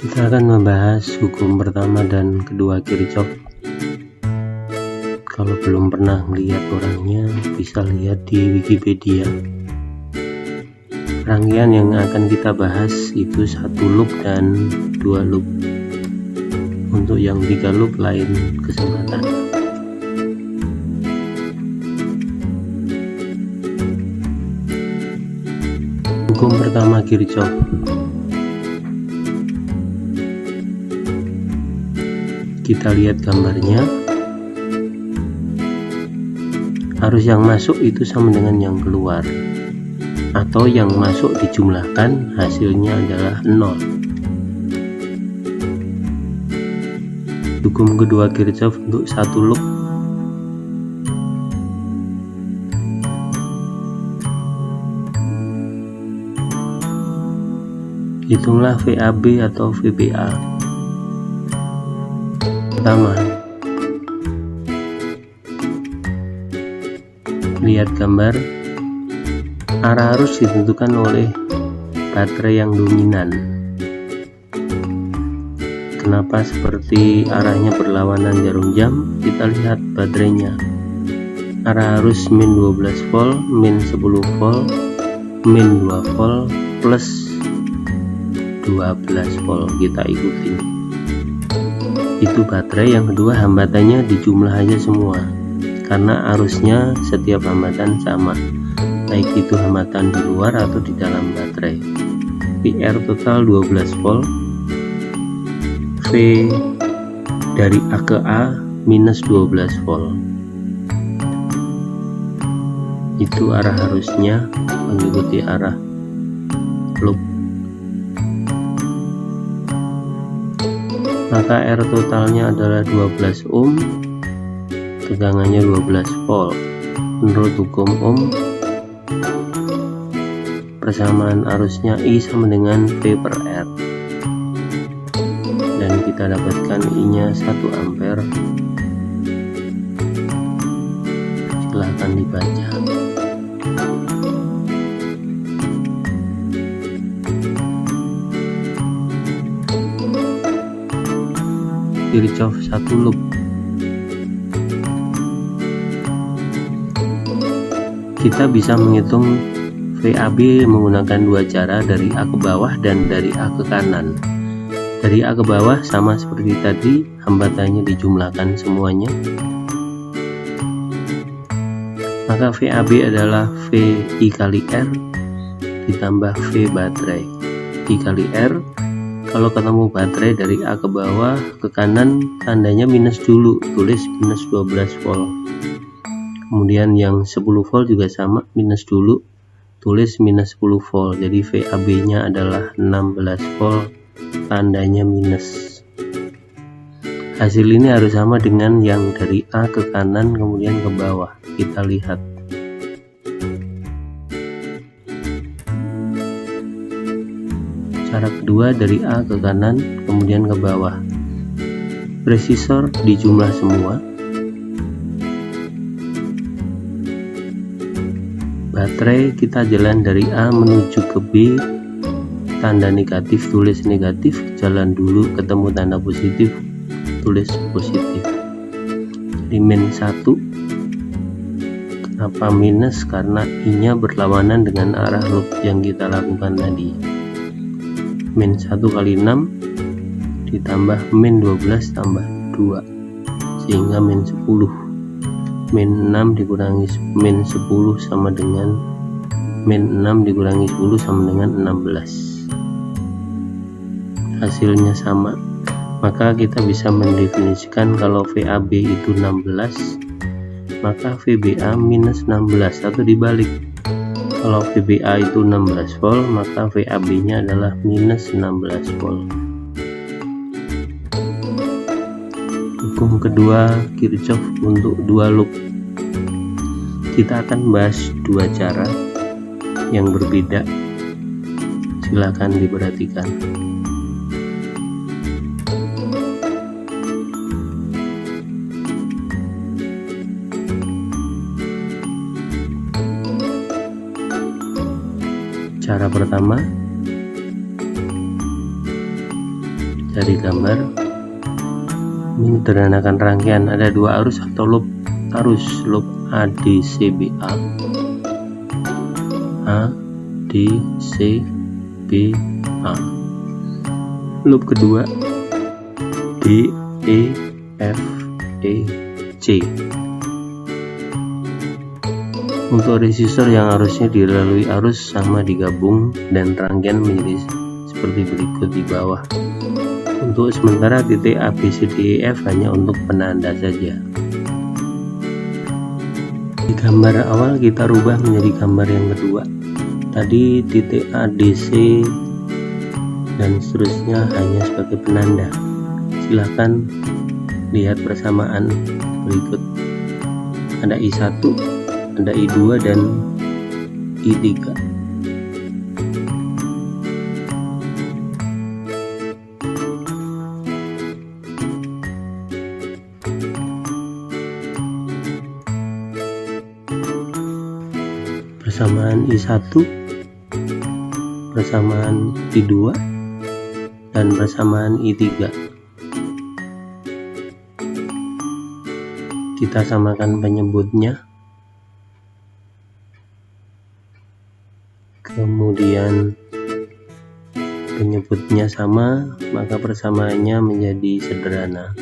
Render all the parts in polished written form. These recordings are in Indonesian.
Kita akan membahas hukum pertama dan kedua Kirchhoff. Kalau belum pernah melihat orangnya, bisa lihat di Wikipedia. Rangkaian yang akan kita bahas itu 1 loop dan 2 loop. Untuk yang 3 loop lain kesempatan. Hukum pertama Kirchhoff. Kita lihat gambarnya. Arus yang masuk itu sama dengan yang keluar, atau yang masuk dijumlahkan hasilnya adalah 0. Hukum kedua Kirchhoff untuk 1 loop. Hitunglah VAB atau VBA. Pertama, lihat gambar. Arah arus ditentukan oleh baterai yang dominan. Kenapa seperti arahnya berlawanan jarum jam? Kita lihat baterainya. Arah arus min 12 volt, min 10 volt, min 2 volt, plus 12 volt. Kita ikutin. Itu baterai. Yang kedua, hambatannya dijumlah aja semua, karena arusnya setiap hambatan sama, baik itu hambatan di luar atau di dalam baterai. PR total 12 volt, V dari A ke A minus 12 volt. Itu arah arusnya mengikuti arah loop. Maka R totalnya adalah 12 ohm, tegangannya 12 volt. Menurut hukum Ohm, persamaan arusnya I sama dengan V per R, dan kita dapatkan I nya 1 ampere. Silahkan dibaca. Kirchhoff 1 loop. Kita bisa menghitung VAB menggunakan 2 cara, dari A ke bawah dan dari A ke kanan. Dari A ke bawah sama seperti tadi, hambatannya dijumlahkan semuanya. Maka VAB adalah V I kali R ditambah V baterai. I kali R. Kalau ketemu baterai dari A ke bawah ke kanan, tandanya minus dulu, tulis minus 12 volt. Kemudian yang 10 volt juga sama, minus dulu, tulis minus 10 volt. Jadi VAB nya adalah 16 volt, tandanya minus. Hasil ini harus sama dengan yang dari A ke kanan kemudian ke bawah. Kita lihat. Cara kedua, dari A ke kanan kemudian ke bawah. Resistor dijumlah semua. Baterai kita jalan dari A menuju ke B, tanda negatif tulis negatif, jalan dulu ketemu tanda positif, tulis positif. Jadi min 1. Kenapa minus? Karena I nya berlawanan dengan arah loop yang kita lakukan tadi. Min 1 kali 6 ditambah min 12 tambah 2, sehingga min 10. Min 6 dikurangi min 10 sama dengan min 6 dikurangi 10 sama dengan 16. Hasilnya sama. Maka kita bisa mendefinisikan kalau VAB itu 16, maka VBA minus 16, atau dibalik. Kalau VBA itu 16 volt, maka VAB nya adalah minus 16 volt. Hukum kedua Kirchhoff untuk 2 loop. Kita akan bahas 2 cara yang berbeda. Silakan diperhatikan. Cara pertama, dari gambar menyederhanakan rangkaian ada dua arus atau loop loop ADCBA, ADCBA. Loop kedua DEFEC. Untuk resistor yang arusnya dilalui arus sama digabung dan rangkaian menjadi seperti berikut di bawah. Untuk sementara titik A, B, C, D, E, F hanya untuk penanda saja. Di gambar awal kita rubah menjadi gambar yang kedua. Tadi titik A, D, C dan seterusnya hanya sebagai penanda. Silahkan lihat persamaan berikut. Ada I1, ada I2 dan I3. Persamaan I1, persamaan I2 dan persamaan I3. Kita samakan penyebutnya, kemudian penyebutnya sama, maka persamaannya menjadi sederhana.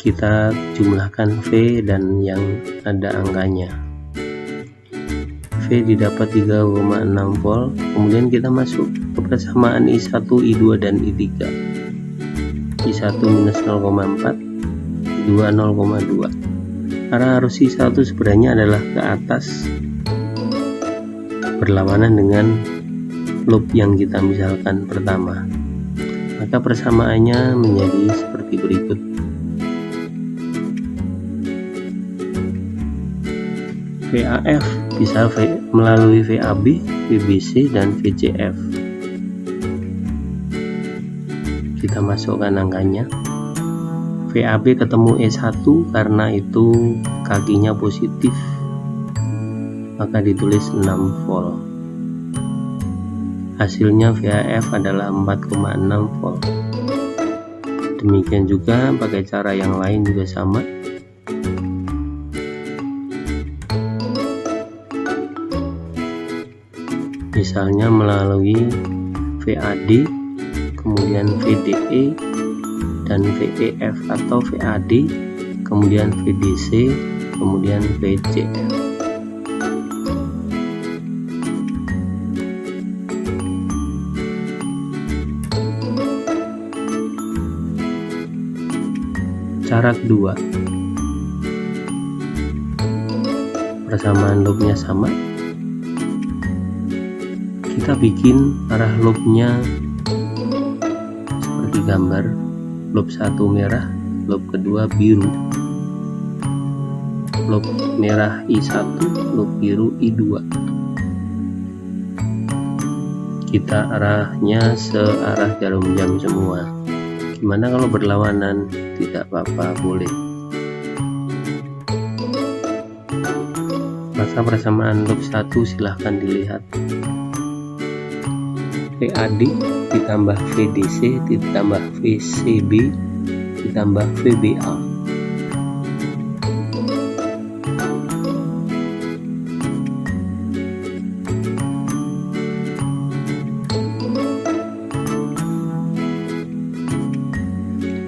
Kita jumlahkan V dan yang ada angkanya. V didapat 3,6 volt. Kemudian kita masuk ke persamaan I1, I2 dan I3. I1 minus 0,4, I2 0,2. Arah arus I1 sebenarnya adalah ke atas, berlawanan dengan loop yang kita misalkan pertama. Maka persamaannya menjadi seperti berikut. VAF bisa melalui VAB, VBC, dan VCF. Kita masukkan angkanya. VAB ketemu E1 karena itu kakinya positif, maka ditulis 6 volt. Hasilnya VAF adalah 4,6 volt. Demikian juga pakai cara yang lain juga sama. Misalnya melalui VAD, kemudian VDE dan VEF, atau VAD, kemudian VDC, kemudian VCF. Cara kedua, persamaan loopnya sama. Kita bikin arah loopnya seperti gambar. Loop 1 merah, loop kedua biru. Loop merah I1, loop biru I2. Kita arahnya searah jarum jam semua. Gimana kalau berlawanan? Tidak apa-apa, boleh. Maka persamaan loop 1 silahkan dilihat. VAD ditambah VDC ditambah VCB ditambah VBA.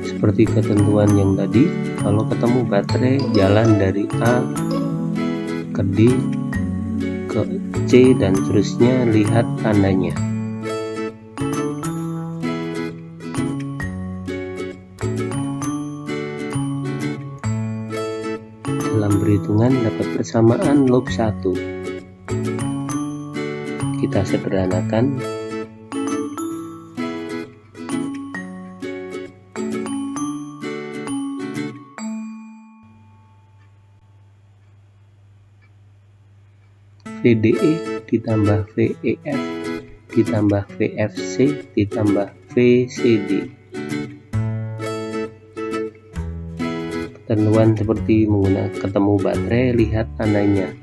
Seperti ketentuan yang tadi, kalau ketemu baterai jalan dari A ke D ke C dan seterusnya, lihat tandanya. Dalam perhitungan dapat persamaan loop 1. Kita sederhanakan. VDE ditambah VEF ditambah VFC ditambah VCD. Ketentuan seperti menggunakan ketemu baterai, lihat tandanya.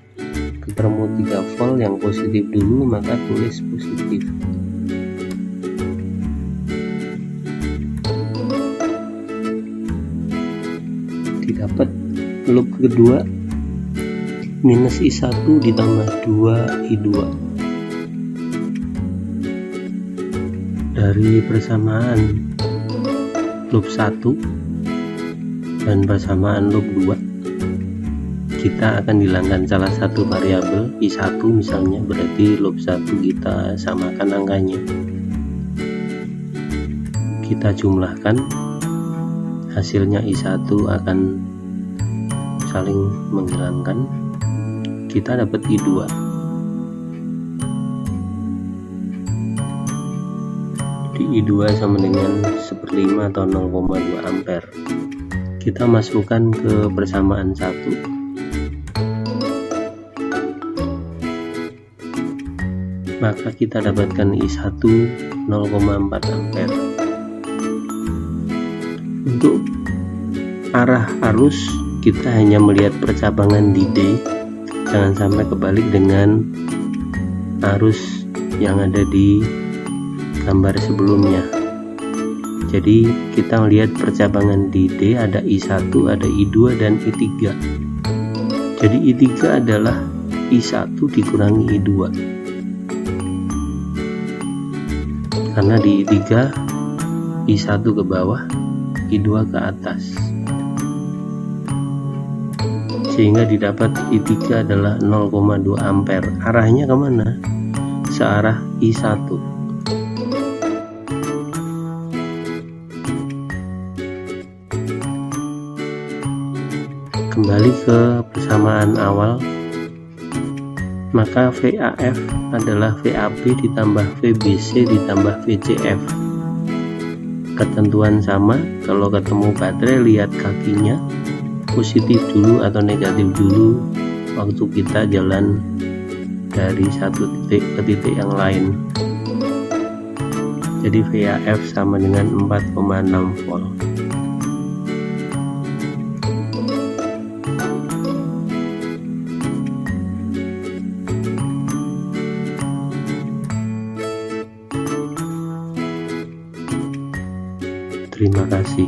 Ketemu 3 volt yang positif dulu, maka tulis positif. dapat loop kedua minus I1 ditambah 2I2. Dari persamaan loop 1 dan persamaan loop 2, kita akan hilangkan salah satu variabel I1 misalnya, berarti loop 1 kita samakan angkanya, kita jumlahkan, hasilnya I1 akan saling menghilangkan, kita dapat I2. Jadi I2 sama dengan 1/5 atau 0,2 ampere. Kita masukkan ke persamaan 1, maka kita dapatkan I1 0,4 ampere. Untuk arah arus kita hanya melihat percabangan di D, jangan sampai kebalik dengan arus yang ada di gambar sebelumnya. Jadi kita melihat percabangan di D, ada I1, ada I2 dan I3. Jadi I3 adalah I1 dikurangi I2, karena di I3 I1 ke bawah, I2 ke atas, sehingga didapat I3 adalah 0,2 ampere. Arahnya kemana? Searah I1. Kembali ke persamaan awal, maka VAF adalah VAB ditambah VBC ditambah VCF. Ketentuan sama, kalau ketemu baterai lihat kakinya positif dulu atau negatif dulu waktu kita jalan dari satu titik ke titik yang lain. Jadi VAF sama dengan 4,6 volt. Terima kasih.